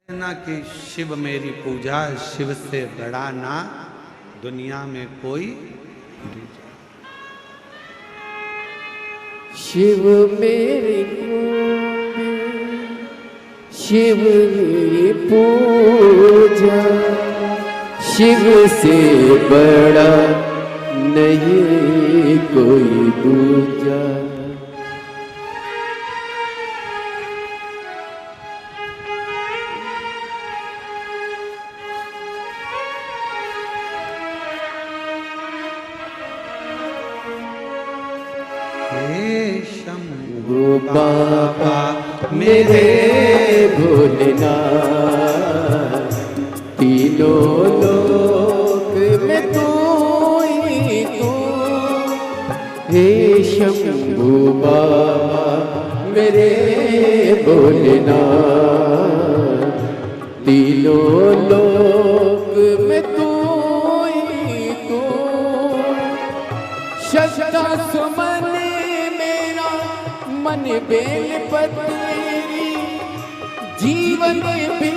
ना कि शिव मेरी पूजा, शिव से बड़ा ना दुनिया में कोई दूजा। शिव मेरी शिव मेरी पूजा, शिव से बड़ा नहीं कोई दूजा। शंभू बाबा मेरे भोलेनाथ, तीनों लोक में तू ही तू। हे शंभू बाबा मेरे भोलेनाथ, तीनों लोक में तू ही तू। श्रद्धा सुमन मेरा मन बेल पत्री, जीवन भी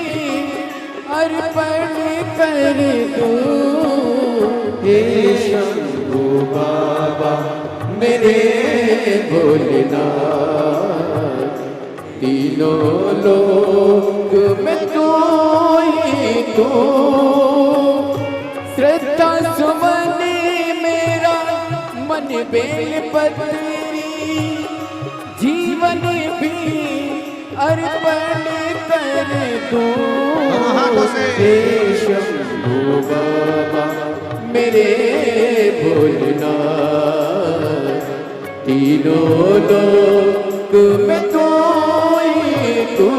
अर्पण कर दूं। हे शंभू बाबा मेरे भोलेनाथ, तीनों लोक में तू ही तू। श्रद्धा सुमन मेरा मन बेल पत्री, जीवन भी अर्पण कर दूं। हे शंभू बाबा मेरे भोलेनाथ, तीनों लोक में तू ही तू।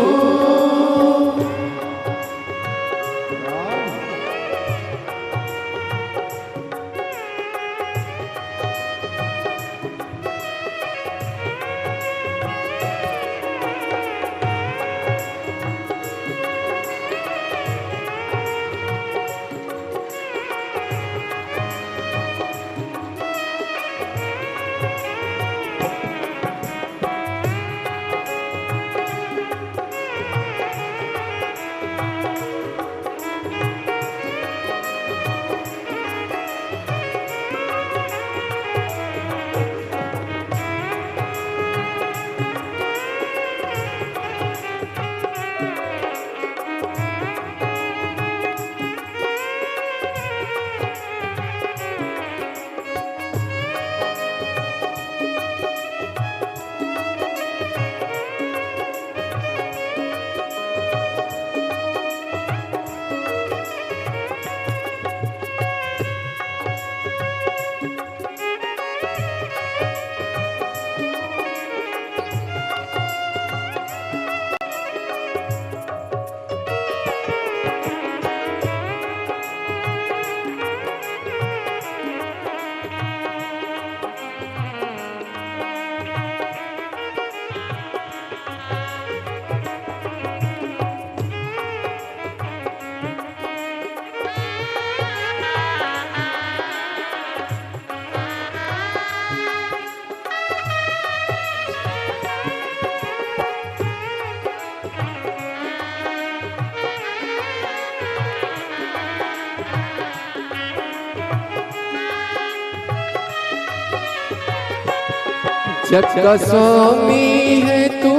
जग का स्वामी है तू,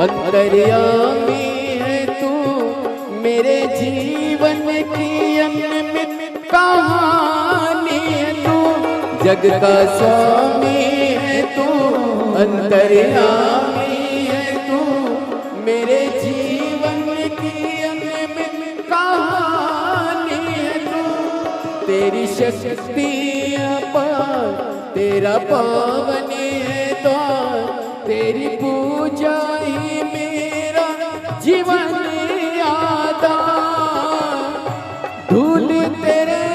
अंतर्यामी है तू। मेरे जीवन की अनमित कहानी है तू। जग का स्वामी है तू, अंतर्यामी है तू। मेरे जीवन की अनमित कहानी है तू। तेरी शक्ति अपार, तेरा पावन है द्वार। तेरी पूजा ही मेरा जीवन आधार। धूल तेरे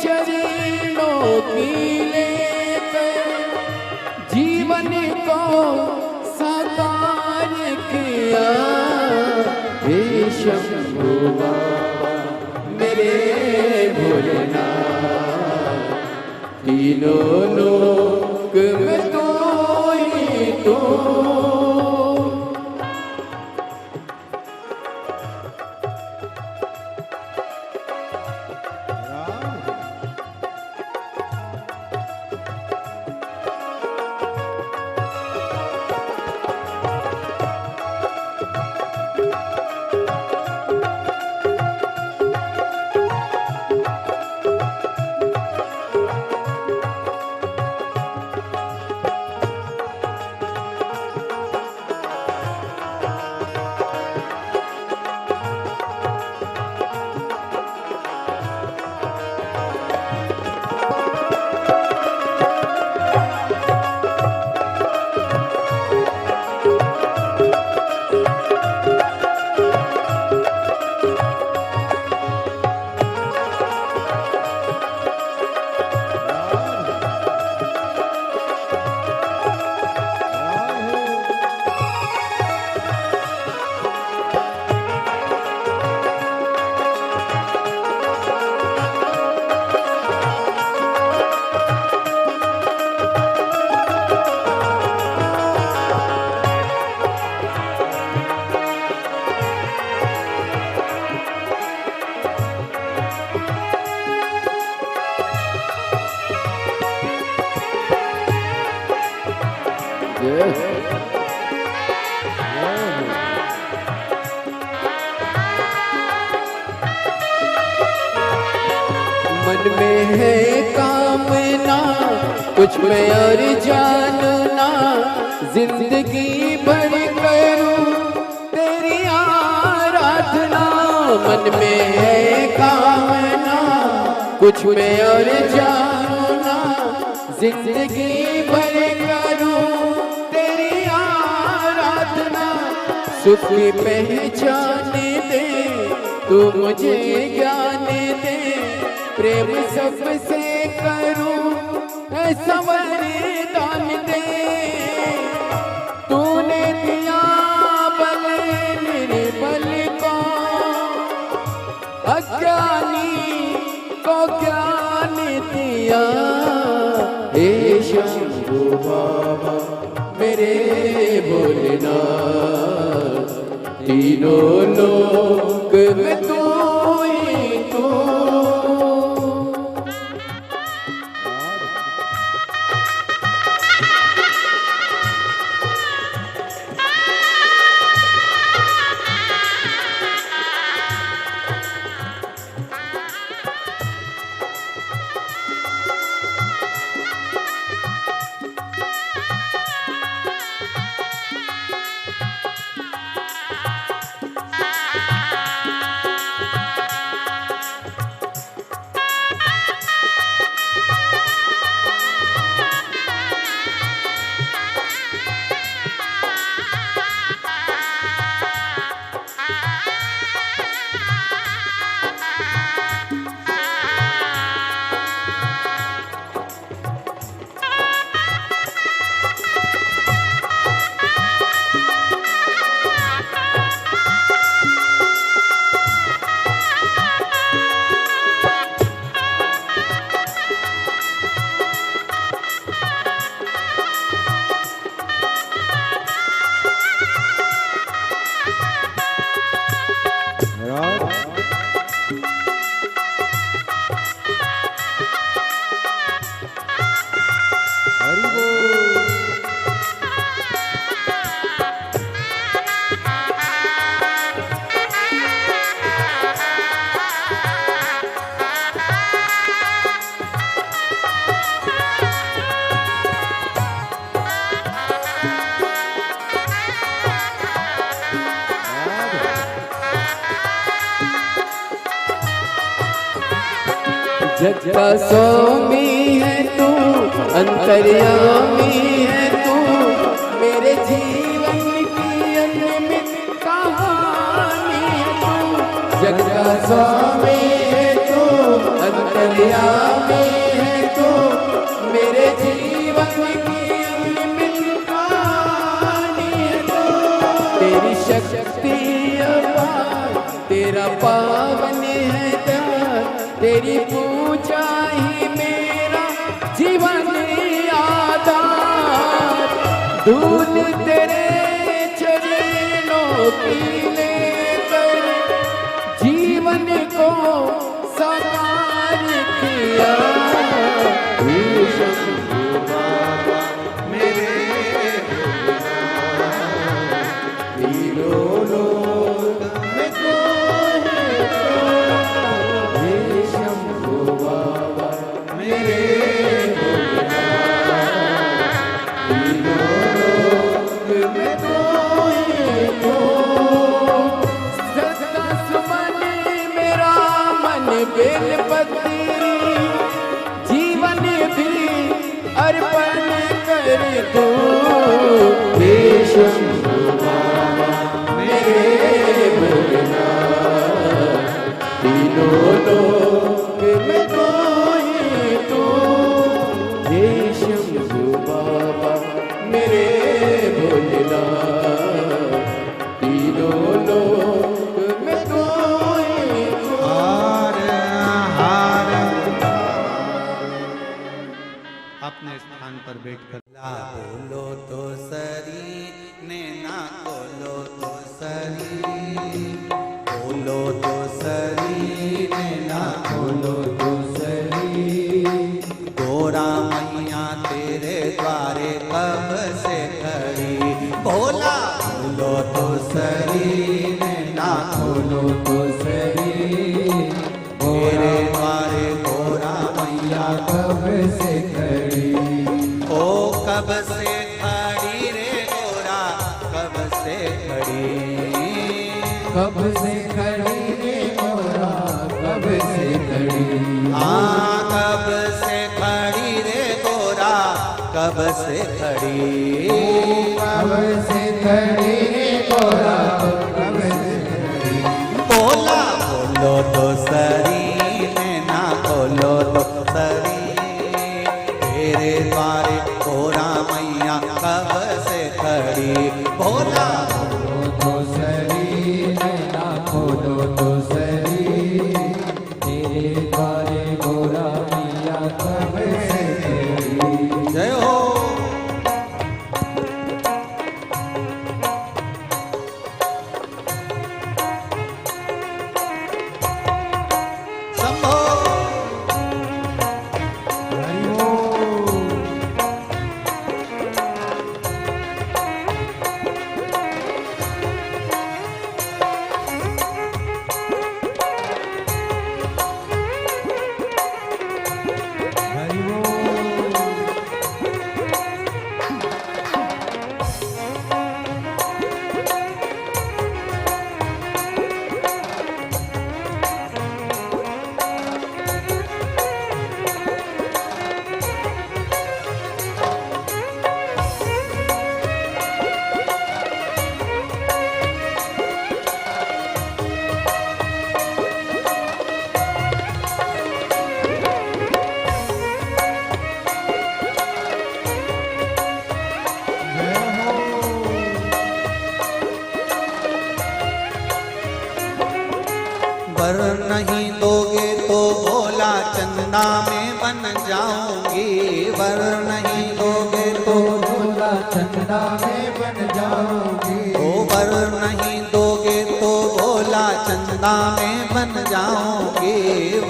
चरणों की लेकर जीवन को साकार किया। हे शंभू बाबा मेरे भोलेनाथ, तीनों लोक में तू ही तू। मन में है कामना कुछ मैं और जानना, जिंदगी भर करूं तेरी आराधना। मन में है कामना कुछ मैं और जानना, जिंदगी भर करूं तेरी आराधना। सुख की पहचान दे तू मुझे ज्ञान दे, प्रेम सबसे करूं ऐसा वरदान दे। तूने दिया बल मेरे बल को, अज्ञानी को ज्ञान दिया। हे शंभू बाबा मेरे भोलेनाथ, तीनों लोक में तू ही तू। जग का स्वामी है तू, अंतर्यामी है तू, मेरे जीवन की अनमित कहानी है तू। जग का स्वामी है तू, अंतर्यामी है तू, मेरे जीवन की अनमित कहानी है तू। तेरी शक्ति अपार, तेरा पावन है दान, तेरी पूजा ही मेरा जीवन आधार। दूध तेरे चरणों की लेकर जीवन को साकार किया। शंभू बाबा मेरे तीनों लोक में तू है तो। हे शंभू बाबा मेरे तीनों लोक में तू है तो। सदा सुमन मेरा मन बेलपत्री, जीवन भी अर्पण कर दो। हे शंभू बाबा मेरे भोलेनाथ, तीनों लोक में तू ही तू। हे शंभू बाबा मेरे भोलेनाथ, तीनों लोक में तू ही तू। अपने स्थान पर बैठकर ला बोलो तो सरी, नैना बोलो तो सरी, बोलो तो सरी, नैना बोलो तो सरी। गोरा मैया तेरे द्वारे कब से खड़ी, भोला बोलो तो सरी, नैना बोलो तो सरी। तेरे द्वारे गोरा कब से खड़ी, ओ कब से खड़ी रे गोरा, कब से खड़ी, कब से खड़ी रे गोरा, कब से खड़ी, हाँ कब से खड़ी रे गोरा, कब से खड़ी, कब से खड़ी रे गोरा, कब से खड़ी। बोला बोलो तो सरी नैना, बोलो तो सरी, तेरे द्वारे गोरा मैया कब से खड़ी, बोला तो सरी नैना खोलो तो सरी, तेरे द्वारे गोरा मैया कब से खड़ी। जय हो। शंभो। वर नहीं दोगे तो भोला चंदा में बन जाऊंगी, वर नहीं दोगे तो भोला चंदा में बन जाओगी, ओ वर नहीं दोगे तो भोला चंदा में बन जाऊंगी,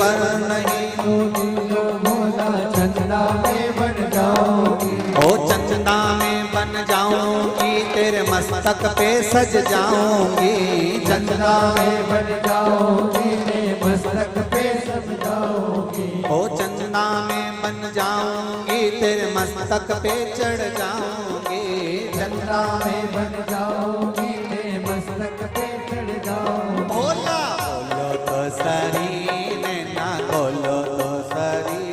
वर नहीं तो भोला चंदा में बन जाओगी, ओ चंदा में बन जाऊंगी, तेरे मस्तक पे सज जाऊंगी, चंदा में बन जाओगी, मैं मस्तक पे सब जाओगी, ओ चंदा में बन जाऊंगी, तेरे मस्तक पे चढ़ जाऊंगी, चंदा में बन जाओगी, मैं मस्तक पे चढ़ जाऊंगी। भोला बोलो तो सरी नैना, बोलो तो सरी,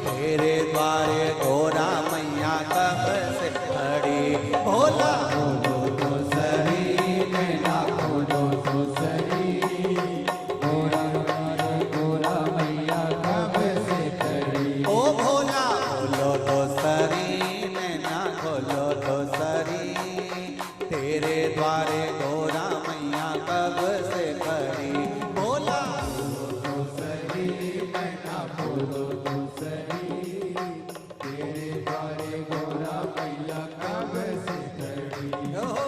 तेरे द्वारे गोरा मैया कब से खड़ी, भोला बोलो तो सही नैना खोलो तो सही, गोरा गोरा मैया कब से खड़ी। ओ भोला बोलो तो सरी नैना, बोलो तो सरी, तेरे द्वारे गोरा मैया कब से खड़ी, भोला तो सही नैना खोलो तो सही, तेरे द्वारे गोरा मैया कब से खड़ी। हो।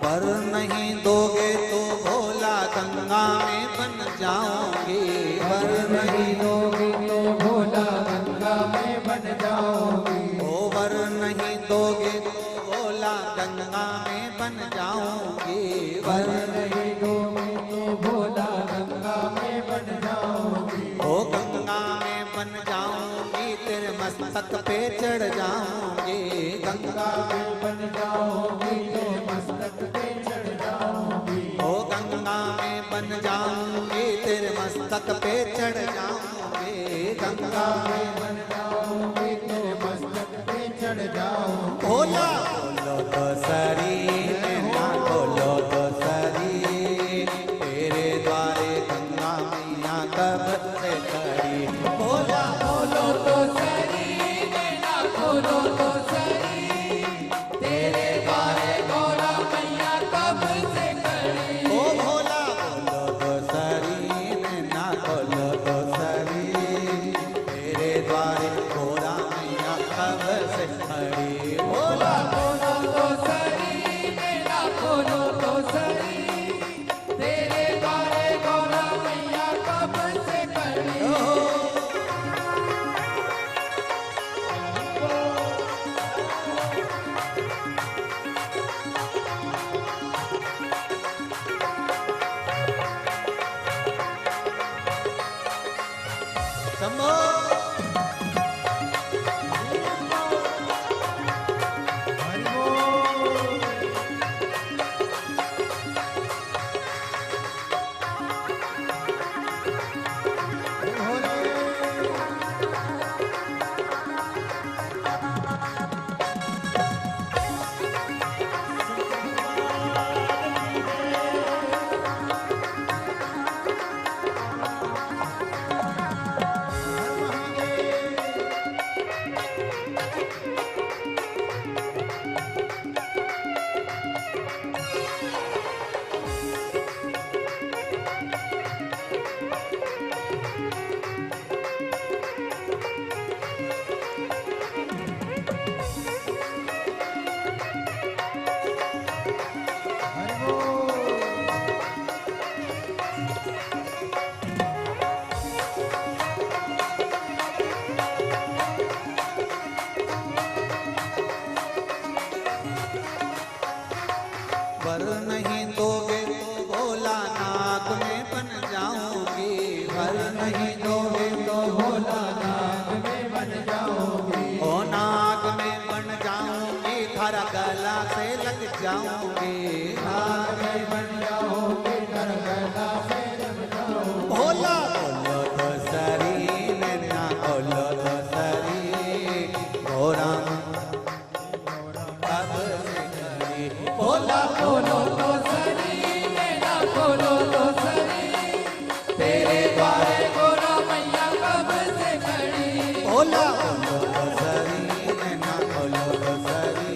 वर नहीं दोगे तो भोला गंगा में बन जाऊंगी। वर नहीं दोगी तो भोला गंगा में बन जाओगी। ओ वर नहीं दोगे तो भोला गंगा में बन जाऊंगी। वर वर नहीं दोगी तो भोला गंगा में बन जाओगी। ओ गंगा में बन जाऊंगी, तेरे मस्तक पे चढ़ जाऊंगी। गंगा में बन जाओगी तो मस्तक पे चढ़ जाओगी। ओ गंगा में बन जाऊंगी, तेरे मस्तक पे चढ़ जाऊंगी। गंगा में बन जाओगी तो मस्तक पे चढ़ जाओगी। भोला बोलो तो सरी नैना बोलो तो सरी, तेरे द्वारे गंगा मैया कब से खड़ी। भोला बोलो तो सही नैना बोलो तो सही, तेरे द्वारे गौरा मैया कब से खड़ी। ओ भोला बोलो तो सरी नैना बोलो तो सरी, तेरे द्वारे गोरा मैया कब से खड़ी। भोला बोलो तो सही नैना बोलो तो सही, तेरे द्वारे गौरा मैया कब से खड़ी। शंभो वर नहीं दोगे तो भोला नाग में बन जाऊंगी। वर नहीं दोगे तो भोला नाग में बन जाओगी। ओ नाग में बन जाऊंगी, थारा गला से लग जाऊंगी। नाग में बन जाओगी, कर गला से लग जाओगी। भोला बोलो तो सरी नैना बोलो तो सरी, गोरा कब से खड़ी। भोला बोलो तो सही नैना बोलो तो सही, तेरे द्वारे गौरा मैया कब से खड़ी। भोला बोलो तो सरी नैना बोलो तो सरी,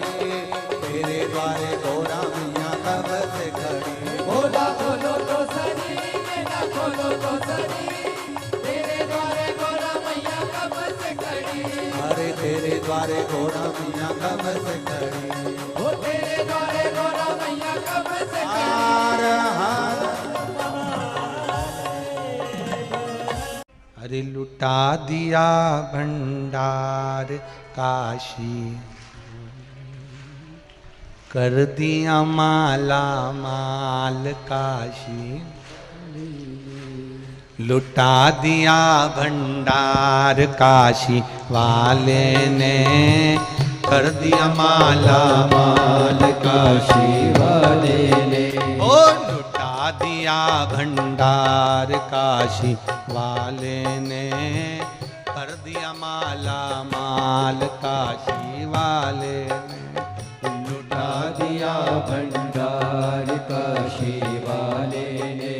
तेरे द्वारे गोरा मैया कब से खड़ी। भोला बोलो तो सही नैना बोलो तो सही, तेरे द्वारे गौरा मैया कब से खड़ी। अरे तेरे द्वारे गोरा मैया कब से खड़ी। ओ तेरे द्वारे गौरा मैया कब से खड़ी। हार हार अरे लुटा दिया भंडार काशी, कर दिया माला माल काशी। लुटा दिया भंडार काशी वाले ने, कर दिया माला माल काशी वाले ने। ओ लुटा दिया भंडार काशी वाले ने, कर दिया माला माल काशी वाले ने। लुटा दिया भंडार काशी वाले ने,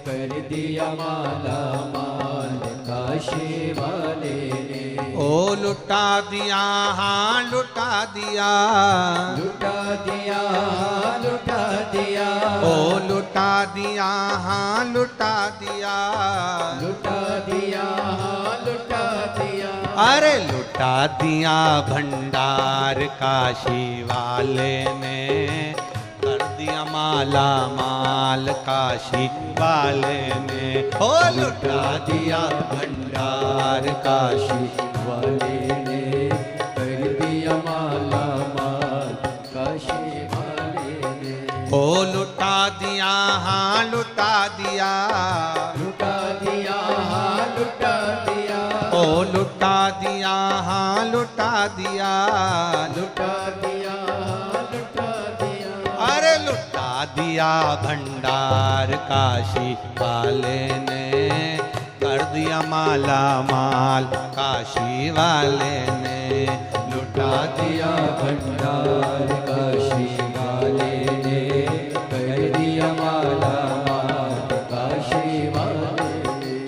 कर दिया माला माल काशी वाले ने। ओ लुटा दिया हाँ लुटा दिया, लुटा दिया लुटा दिया। ओ लुटा दिया हाँ लुटा दिया, लुटा दिया लुटा दिया। अरे लुटा दिया भंडार काशी वाले ने, कर दिया माला माल काशी वाले ने हो लुटा दिया भंडार काशी वाले ने कर दिया माला माल काशी वाले ने हो लुटा दिया हाँ लुटा दिया लुटा दिया हाँ लुटा दिया ओ लुटा दिया हाँ लुटा दिया लुटा दिया हाँ लुटा दिया अरे लुटा दिया भंडार काशी वाले ने कर दिया माला माल काशी वाले ने लुटा दिया भंडार काशी वाले ने कर दिया माला माल काशी वाले ने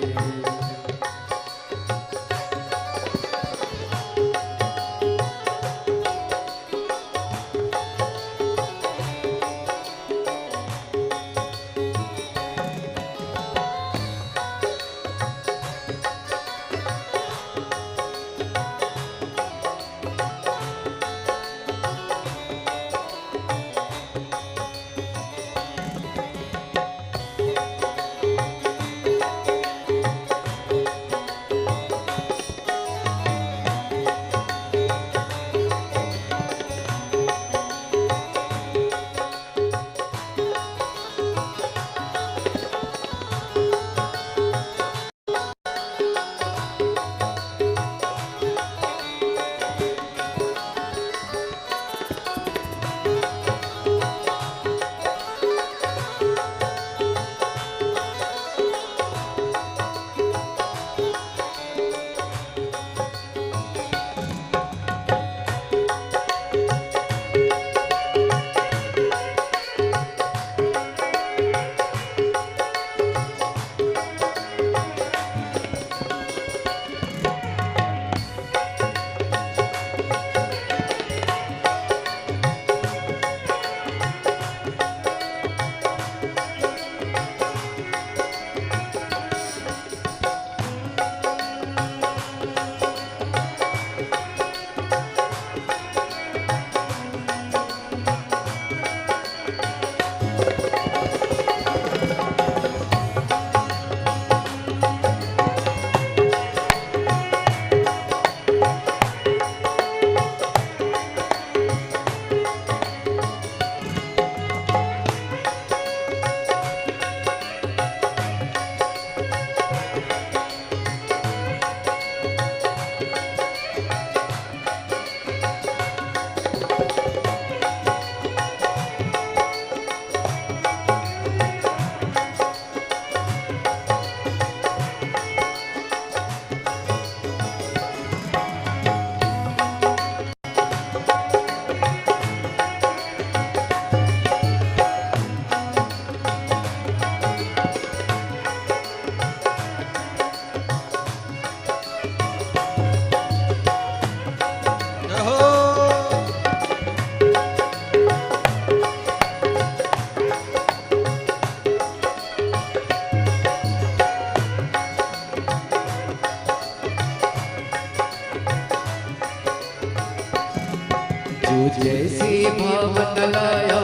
जो जैसी भावना लाया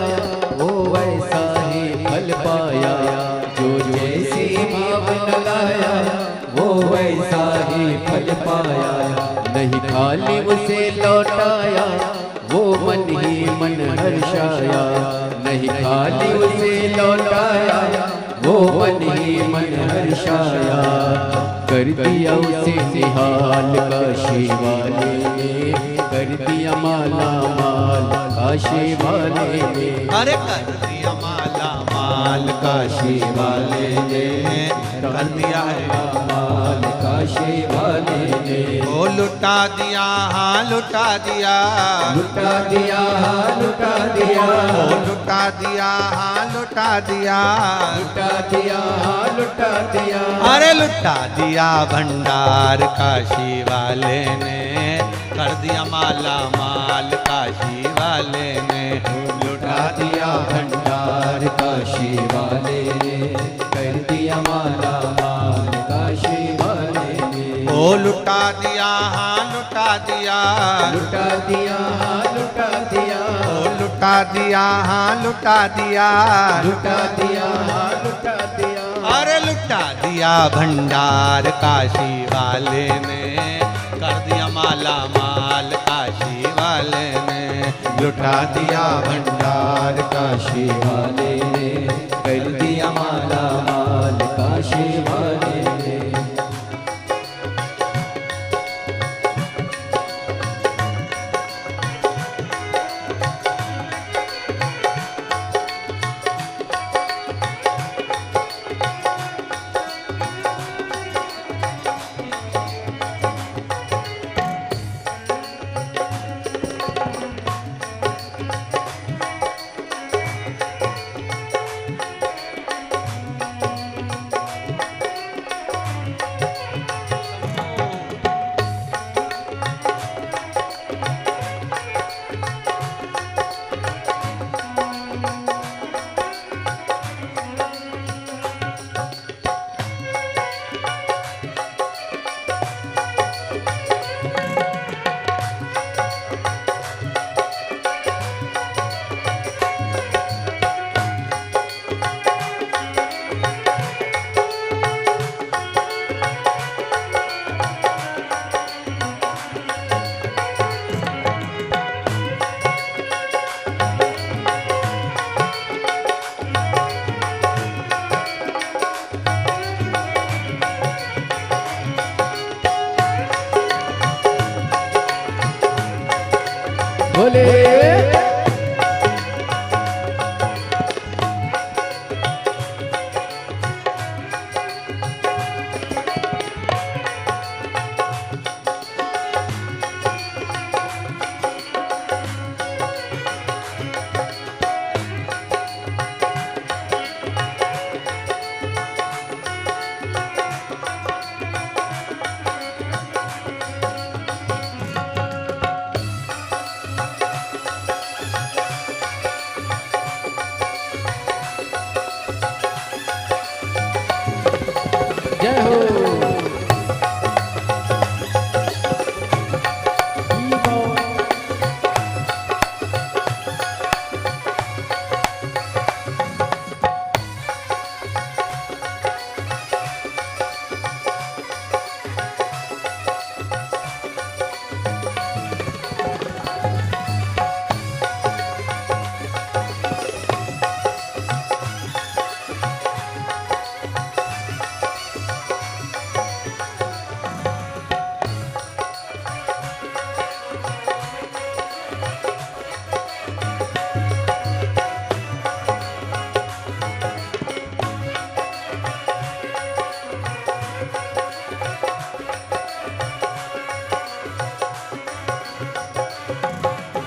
वो वैसा ही फल पाया जो जैसी भावना लाया वो वैसा ही फल पाया नहीं खाली उसे लौटाया वो मन ही मन हर्षाया नहीं खाली उसे लौटाया वो मन ही मन हर्षाया कर दिया उसे निहाल काशी वाले ने कर दिया माला माल काशी वाले ने अरे कर दिया माला माल काशी वाले ने कर दिया है माल काशी वाले ने ओ लुटा दिया हाँ लुटा दिया लुटा दिया लुटा दिया ओ लुटा दिया हाँ लुटा दिया लुटा दिया लुटा दिया अरे लुटा दिया भंडार काशी वाले ने कर दिया माला माल काशी वाले ने लुटा दिया भंडार काशी वाले ने कर दिया माला माल काशी वाले ने ओ लुटा दिया हाँ लुटा दिया लुटा दिया लुटा दिया ओ लुटा लुटा दिया हाँ लुटा दिया, लुटा दिया लुटा दिया, अरे लुटा दिया भंडार काशी वाले ने, कर दिया माला माल काशी वाले ने, लुटा दिया भंडार काशी वाले ने, कर दिया माला माल काशी वाले ने। बोले जय हो।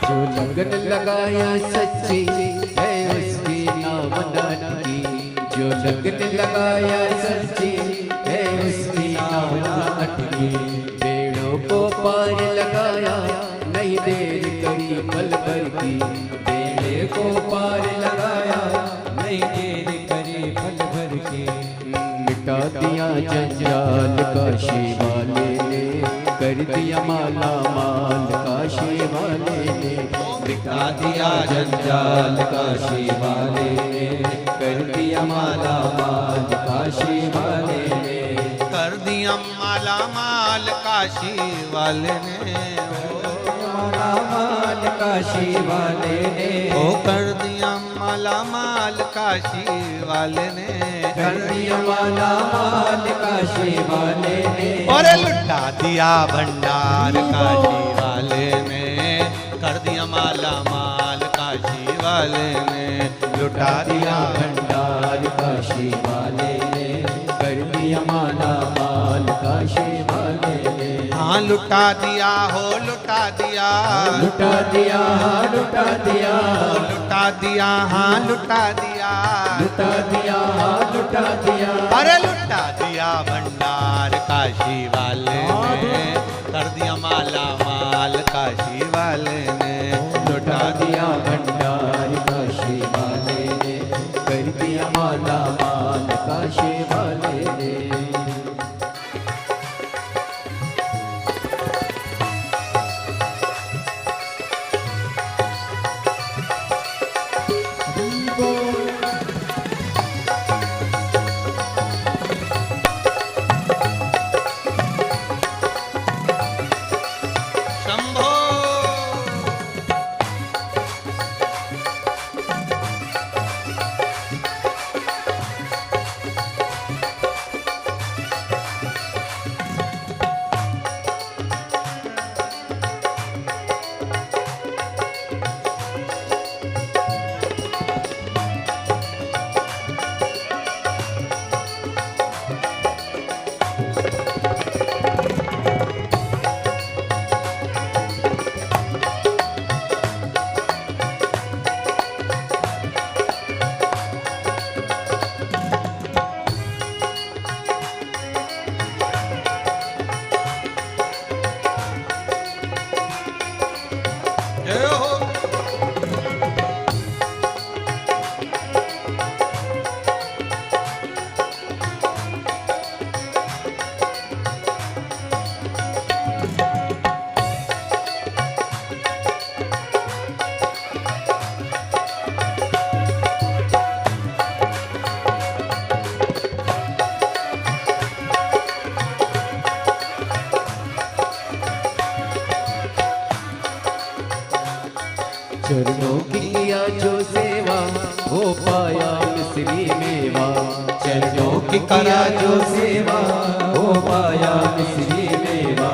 जो लगन लगाया सच्ची है उसकी नाम नाटकी, जो लगन लगाया सच्ची है उसकी नाम नाटकी। पेड़ों को पार लगाया नहीं देर करी पल भर की, पेड़ को पार लगाया नहीं देर करी पल भर की। मिटा दिया जंजाल काशी वाले ने, कर दिया माला माल काशी वाले ने, मिटा दिया जंजाल काशी वाले ने, कर दिया माला माल काशी वाले ने, कर दिया माला माल काशी वाले ने, माला माल काशी वाले ने, ओ कर दिया माला माल काशी वाले ने, कर दिया माला माल काशी वाले ने, और लुटा दिया भंडार काशी वाले ने, कर दिया माला माल काशी वाले ने, लुटा दिया भंडार काशी वाले ने, कर दिया माला माल काशी वाले ने। हाँ लुटा दिया हो लुटा दिया, लुटा दिया लुटा दिया, लुटा दिया हाँ लुटा दिया, लुटा दिया लुटा दिया, अरे लुटा दिया भंडार काशी वाले ने, कर दिया माला माल काशी वाले ने, लुटा दिया भंडार काशी वाले ने, कर दिया माला माल काशी वाले ने। मिश्री मेवा, चरणों की किया जो सेवा, वो पाया मिश्री मेवा।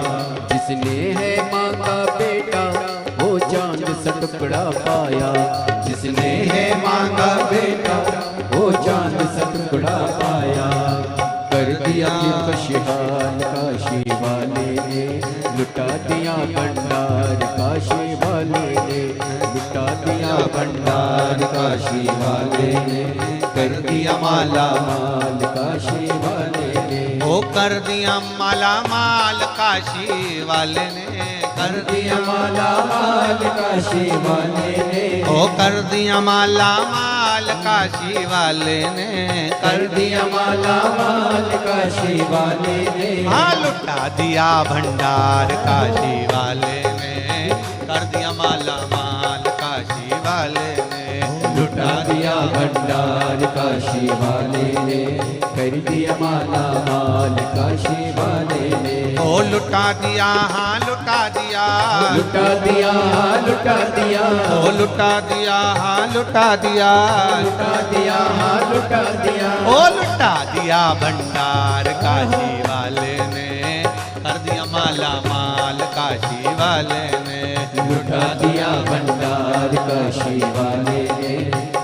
जिसने है माँ का बेटा, वो चांद सा टुकड़ा पाया। जिसने है माँ का बेटा, वो चांद सा टुकड़ा पाया। कर दिया खुशहाल काशी वाले ने, लुटा दिया भंडार काशी वाले ने, लुटा दिया भंडार काशी वाले ने, कर दिया माला माल काशी वाले ने। वो कर दिया माला माल काशी वाले ने, कर दिया माला माल काशी वाले ने, वो कर दिया माला माल काशी वाले ने, कर दिया माला माल काशी वाले ने। हाँ लुटा दिया भंडार काशी वाले ने, कर दिया माला माल काशी वाले ने, लुटा दिया भंडार काशी वाले ने, कर दिया माला माल काशी वाले ने। ओ लुटा दिया हाँ लुटा दिया, लुटा दिया लुटा दिया, ओ लुटा दिया हाँ लुटा दिया, लुटा दिया लुटा दिया, ओ लुटा दिया भंडार काशी वाले ने, कर दिया माला माल काशी वाले ने, लुटा दिया भंडार काशी वाले ने,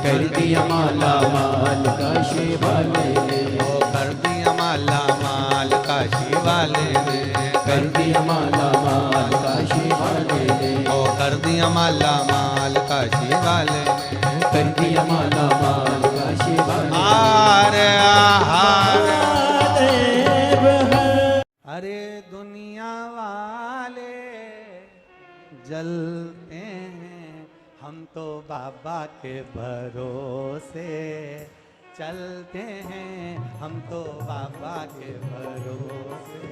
कर दिया माला माल काशी वाले ने। ओ कर दिया माला माल काशी वाले ने, कर दिया माला माल काशी वाले ने, ओ कर दिया माला माल काशी वाले ने, कर दिया माला माल काशी वाले। आरे आहार अरे दुनिया वाले जलते हैं, हम तो बाबा के भरोसे चलते हैं, हम तो बाबा के भरोसे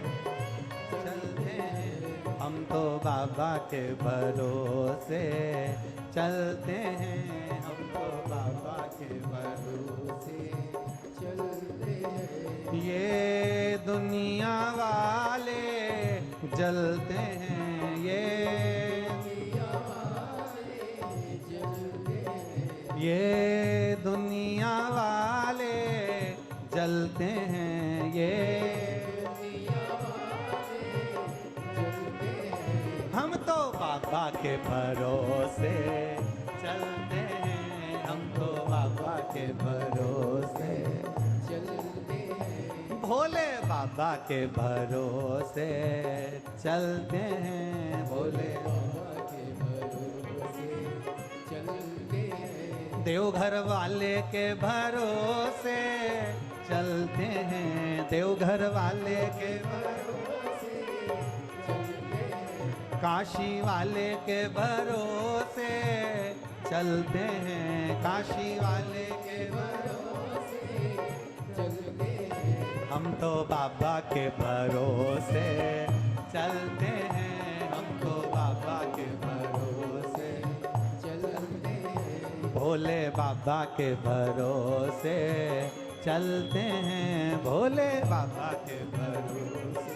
चलते हैं, हम तो बाबा के भरोसे चलते हैं, हम तो बाबा के भरोसे चलते हैं। ये दुनिया वाले जलते हैं, ये दुनिया वाले जलते हैं, ये हम तो बाबा के भरोसे चलते हैं, हम तो बाबा के भरोसे चलते हैं, भोले बाबा के भरोसे चलते हैं, भोले बाबा के भरोसे चलते हैं, देवघर वाले के भरोसे चलते हैं, देवघर वाले के भरोसे चलते हैं, काशी वाले के भरोसे चलते हैं, काशी वाले के भरोसे चलते हैं, हम तो बाबा के भरोसे चलते हैं, हम तो बाबा के भरोसे चलते हैं, भोले बाबा के भरोसे चलते हैं, भोले बाबा के भरोसे